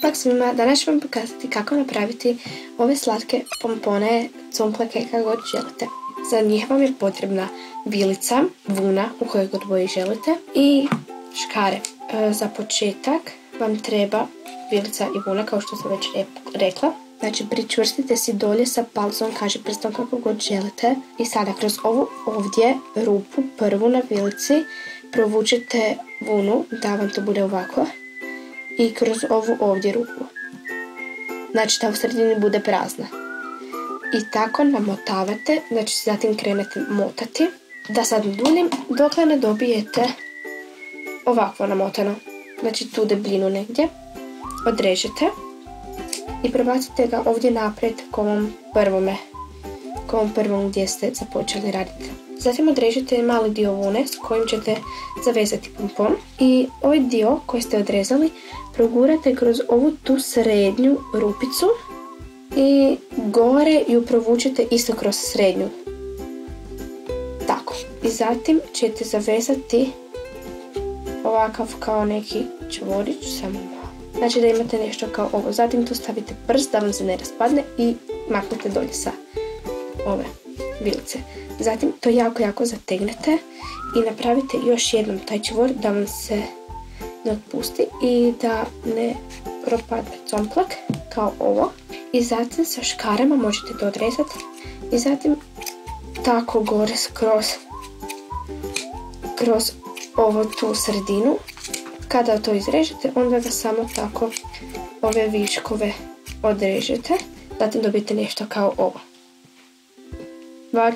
Bok svima, danas ću vam pokazati kako napraviti ove slatke pompone, cumplake, kako god želite. Za njih vam je potrebna vilica, vuna u kojoj god boji želite i škare. Za početak vam treba vilica i vuna, kao što sam već rekla. Znači pričvrstite si dolje sa palcom, kaži prstom, kako god želite. I sada kroz ovu ovdje rupu prvu na vilici provučete vunu da vam to bude ovako. I kroz ovu ovdje rupu. Znači da u sredini bude prazna. I tako namotavate, znači zatim krenete motati. Da sad ne duljim, dokle ne dobijete ovako namotano. Znači tu debljinu negdje. Odrežete. I prebacite ga ovdje naprijed k ovom prvom gdje ste započeli raditi. Zatim odrežete mali dio vune s kojim ćete zavezati pompon. I ovaj dio koji ste odrezali progurate kroz ovu tu srednju rupicu i gore ju provučete isto kroz srednju. Tako. I zatim ćete zavezati ovakav kao neki čvorić, samo malo. Znači da imate nešto kao ovo. Zatim tu stavite prst da vam se ne raspadne i maknete dolje sa ove vilice. Zatim to jako zategnete i napravite još jednom taj čvor da vam se ne otpusti i da ne propadne complak kao ovo. I zatim sa škarama možete to odrezati i zatim tako gore kroz ovo tu sredinu. Kada to izrežete, onda ga samo tako ove viškove odrežete. Zatim dobijete nešto kao ovo. Bak!